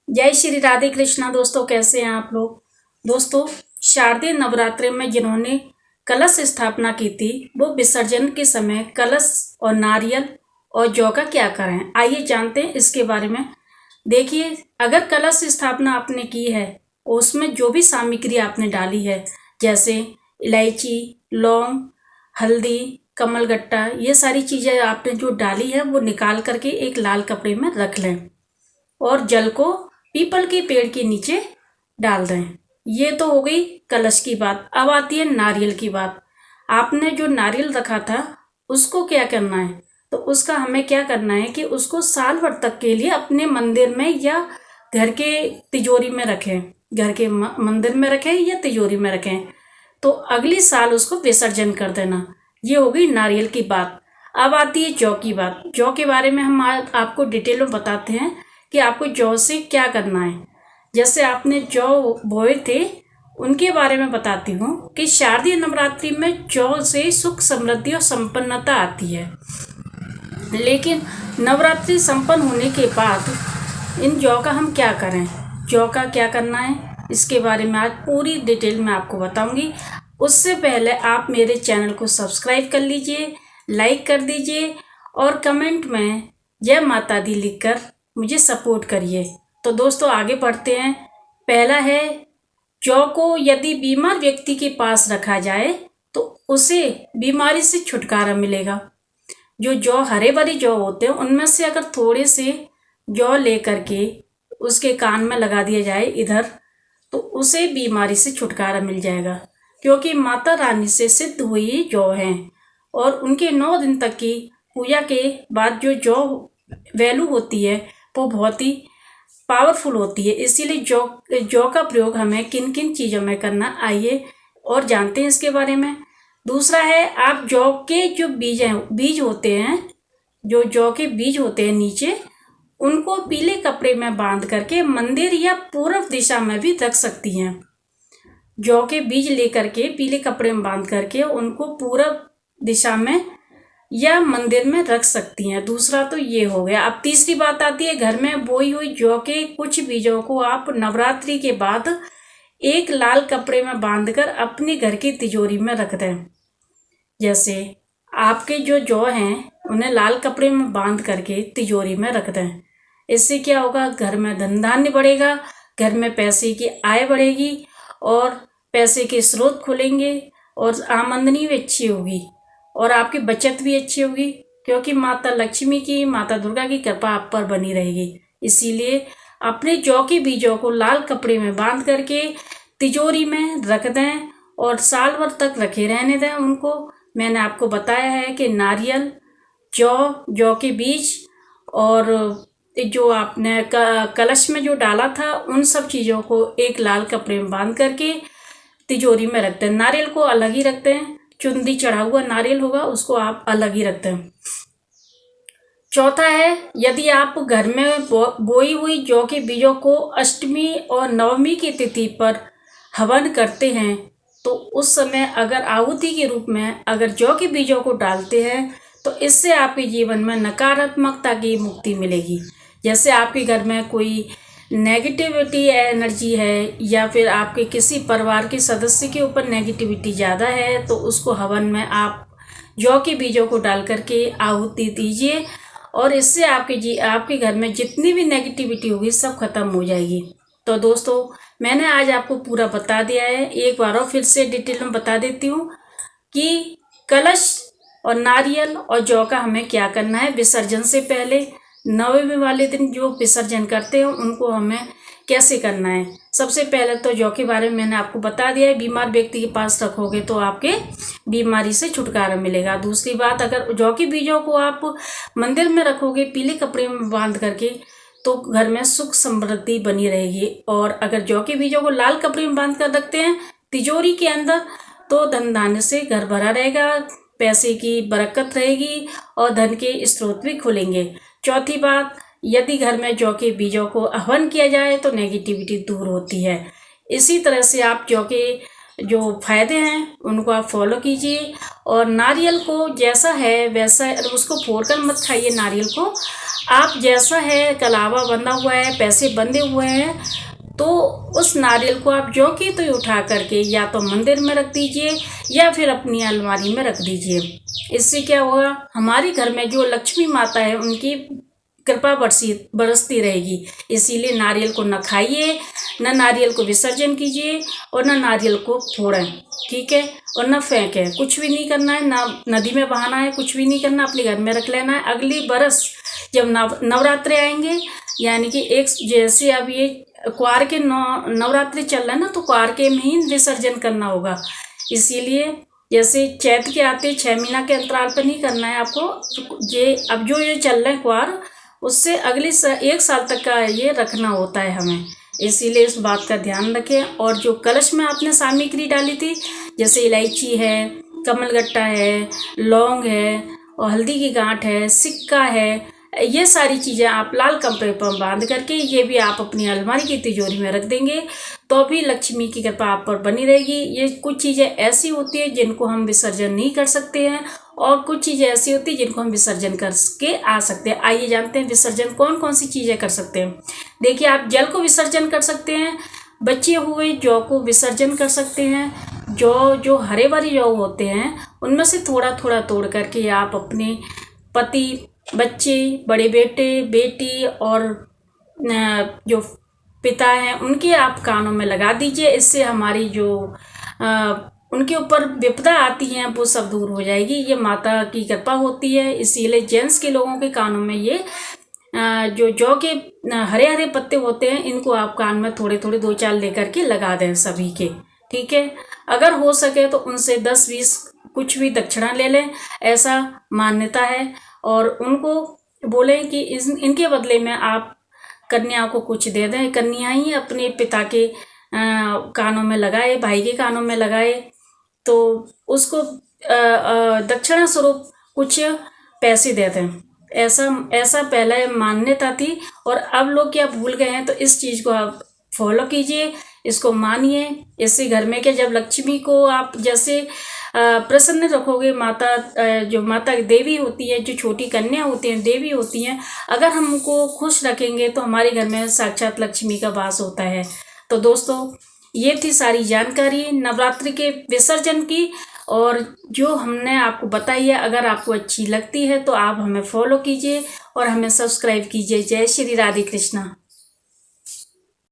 जय श्री राधे कृष्णा। दोस्तों, कैसे हैं आप लोग। दोस्तों, शारदीय नवरात्रि में जिन्होंने कलश स्थापना की थी वो विसर्जन के समय कलश और नारियल और जौ का क्या करें, आइए जानते हैं इसके बारे में। देखिए, अगर कलश स्थापना आपने की है उसमें जो भी सामग्री आपने डाली है जैसे इलायची, लौंग, हल्दी, कमलगट्टा, ये सारी चीज़ें आपने जो डाली है वो निकाल करके एक लाल कपड़े में रख लें और जल को पीपल के पेड़ के नीचे डाल दें। ये तो हो गई कलश की बात। अब आती है नारियल की बात। आपने जो नारियल रखा था उसको क्या करना है, तो उसका हमें क्या करना है कि उसको साल भर तक के लिए अपने मंदिर में या घर के तिजोरी में रखें। घर के मंदिर में रखें या तिजोरी में रखें, तो अगली साल उसको विसर्जन कर देना। ये हो गई नारियल की बात। अब आती है जौ की बात। जौ के बारे में हम आपको डिटेल में बताते हैं कि आपको जौ से क्या करना है। जैसे आपने जौ बोए थे उनके बारे में बताती हूँ कि शारदीय नवरात्रि में जौ से सुख, समृद्धि और संपन्नता आती है। लेकिन नवरात्रि संपन्न होने के बाद इन जौ का हम क्या करें, जौ का क्या करना है, इसके बारे में आज पूरी डिटेल में आपको बताऊंगी। उससे पहले आप मेरे चैनल को सब्सक्राइब कर लीजिए, लाइक कर दीजिए और कमेंट में जय माता दी लिखकर मुझे सपोर्ट करिए। तो दोस्तों, आगे बढ़ते हैं। पहला है, जौ को यदि बीमार व्यक्ति के पास रखा जाए तो उसे बीमारी से छुटकारा मिलेगा। जो जौ हरे भरे जौ होते हैं उनमें से अगर थोड़े से जौ ले करके उसके कान में लगा दिया जाए इधर, तो उसे बीमारी से छुटकारा मिल जाएगा। क्योंकि माता रानी से सिद्ध हुई जौ हैं और उनके 9 दिन तक की पूजा के बाद जो जौ वैल्यू होती है वो बहुत ही पावरफुल होती है। इसीलिए जौ का प्रयोग हमें किन किन चीज़ों में करना, आइए और जानते हैं इसके बारे में। दूसरा है, आप जौ के जो बीज होते हैं, जो जौ के बीज होते हैं नीचे, उनको पीले कपड़े में बांध करके मंदिर या पूर्व दिशा में भी रख सकती हैं। जौ के बीज लेकर के पीले कपड़े में बांध करके उनको पूर्व दिशा में या मंदिर में रख सकती हैं। दूसरा तो ये हो गया। अब तीसरी बात आती है, घर में बोई हुई जौ के कुछ बीजों को आप नवरात्रि के बाद एक लाल कपड़े में बांधकर अपने घर की तिजोरी में रख दें। जैसे आपके जो जौ हैं उन्हें लाल कपड़े में बांध करके तिजोरी में रख दें। इससे क्या होगा, घर में धन धान्य बढ़ेगा, घर में पैसे की आय बढ़ेगी और पैसे के स्रोत खुलेंगे और आमदनी भी अच्छी होगी और आपकी बचत भी अच्छी होगी। क्योंकि माता लक्ष्मी की, माता दुर्गा की कृपा आप पर बनी रहेगी। इसीलिए अपने जौ के बीजों को लाल कपड़े में बांध करके तिजोरी में रख दें और साल भर तक रखे रहने दें उनको। मैंने आपको बताया है कि नारियल, जौ के बीज और जो आपने कलश में जो डाला था उन सब चीज़ों को एक लाल कपड़े में बांध करके तिजोरी में रखते हैं। नारियल को अलग ही रखते हैं, चुंदी चढ़ा हुआ नारियल होगा उसको आप अलग ही रखते हैं। चौथा है, यदि आप घर में बोई हुई जौ के बीजों को अष्टमी और नवमी की तिथि पर हवन करते हैं तो उस समय अगर आहुति के रूप में अगर जौ के बीजों को डालते हैं तो इससे आपके जीवन में नकारात्मकता की मुक्ति मिलेगी। जैसे आपके घर में कोई नेगेटिविटी एनर्जी है या फिर आपके किसी परिवार के सदस्य के ऊपर नेगेटिविटी ज़्यादा है तो उसको हवन में आप जौ के बीजों को डाल करके आहुति दीजिए और इससे आपके घर में जितनी भी नेगेटिविटी होगी सब खत्म हो जाएगी। तो दोस्तों, मैंने आज आपको पूरा बता दिया है। एक बार और फिर से डिटेल में बता देती हूँ कि कलश और नारियल और जौ का हमें क्या करना है। विसर्जन से पहले 9वें वाले दिन जो विसर्जन करते हैं उनको हमें कैसे करना है। सबसे पहले तो जौ के बारे में मैंने आपको बता दिया है, बीमार व्यक्ति के पास रखोगे तो आपके बीमारी से छुटकारा मिलेगा। दूसरी बात, अगर जौ के बीजों को आप मंदिर में रखोगे पीले कपड़े में बांध करके तो घर में सुख समृद्धि बनी रहेगी। और अगर जौ के बीजों को लाल कपड़े में बांध कर रखते हैं तिजोरी के अंदर तो धन धान्य से घर भरा रहेगा, पैसे की बरकत रहेगी और धन के स्रोत भी खुलेंगे। चौथी बात, यदि घर में जौ के बीजों को हवन किया जाए तो नेगेटिविटी दूर होती है। इसी तरह से आप जौ के जो फायदे हैं उनको आप फॉलो कीजिए। और नारियल को जैसा है वैसा उसको फोड़कर मत खाइए। नारियल को आप जैसा है, कलावा बंधा हुआ है, पैसे बंधे हुए हैं, तो उस नारियल को आप जो कि तो उठा करके या तो मंदिर में रख दीजिए या फिर अपनी अलमारी में रख दीजिए। इससे क्या होगा, हमारे घर में जो लक्ष्मी माता है उनकी कृपा बरसती रहेगी। इसीलिए नारियल को न खाइए, न नारियल को विसर्जन कीजिए और न नारियल को फोड़ें, ठीक है। और न फेंकें, कुछ भी नहीं करना है, ना नदी में बहाना है, कुछ भी नहीं करना, अपने घर में रख लेना है। अगली बरस जब नवरात्रे आएंगे, यानी कि एक जैसे अब ये क्वार के नवरात्रि चल रहा है ना, तो क्वार के में ही विसर्जन करना होगा। इसीलिए जैसे चैत के आते 6 महीना के अंतराल पर नहीं करना है आपको। ये अब जो ये चल रहा है क्वार, उससे अगले 1 साल तक का ये रखना होता है हमें। इसीलिए इस बात का ध्यान रखें। और जो कलश में आपने सामग्री डाली थी, जैसे इलायची है, कमलगट्टा है, लौंग है और हल्दी की गांठ है, सिक्का है, ये सारी चीज़ें आप लाल कपड़े पर बांध करके ये भी आप अपनी अलमारी की तिजोरी में रख देंगे तो भी लक्ष्मी की कृपा आप पर बनी रहेगी। ये कुछ चीज़ें ऐसी होती है जिनको हम विसर्जन नहीं कर सकते हैं और कुछ चीज़ें ऐसी होती है जिनको हम विसर्जन करके आ सकते हैं। आइए जानते हैं विसर्जन कौन कौन सी चीज़ें कर सकते हैं। देखिए, आप जल को विसर्जन कर सकते हैं, बचे हुए जौ को विसर्जन कर सकते हैं। जो हरे भरे जौ होते हैं उनमें से थोड़ा थोड़ा तोड़ करके आप अपने पति, बच्चे, बड़े बेटे बेटी और जो पिता हैं उनके आप कानों में लगा दीजिए। इससे हमारी जो उनके ऊपर विपदा आती हैं वो सब दूर हो जाएगी। ये माता की कृपा होती है। इसीलिए जेंट्स के लोगों के कानों में ये जो जौ के हरे हरे पत्ते होते हैं इनको आप कान में थोड़े थोड़े 2-4 लेकर के लगा दें सभी के, ठीक है। अगर हो सके तो उनसे 10-20 कुछ भी दक्षिणा ले लें, ऐसा मान्यता है। और उनको बोलें कि इनके बदले में आप कन्या को कुछ दे दें। कन्या ही अपने पिता के कानों में लगाए, भाई के कानों में लगाए, तो उसको दक्षिणा स्वरूप कुछ पैसे दे दें। ऐसा पहले मान्यता थी और अब लोग क्या भूल गए हैं। तो इस चीज़ को आप फॉलो कीजिए, इसको मानिए। इससे घर में क्या, जब लक्ष्मी को आप जैसे प्रसन्न रखोगे, जो माता देवी होती है, जो छोटी कन्या होती हैं देवी होती हैं, अगर हम उनको खुश रखेंगे तो हमारे घर में साक्षात लक्ष्मी का वास होता है। तो दोस्तों, ये थी सारी जानकारी नवरात्रि के विसर्जन की और जो हमने आपको बताई है। अगर आपको अच्छी लगती है तो आप हमें फॉलो कीजिए और हमें सब्सक्राइब कीजिए। जय श्री राधे कृष्णा।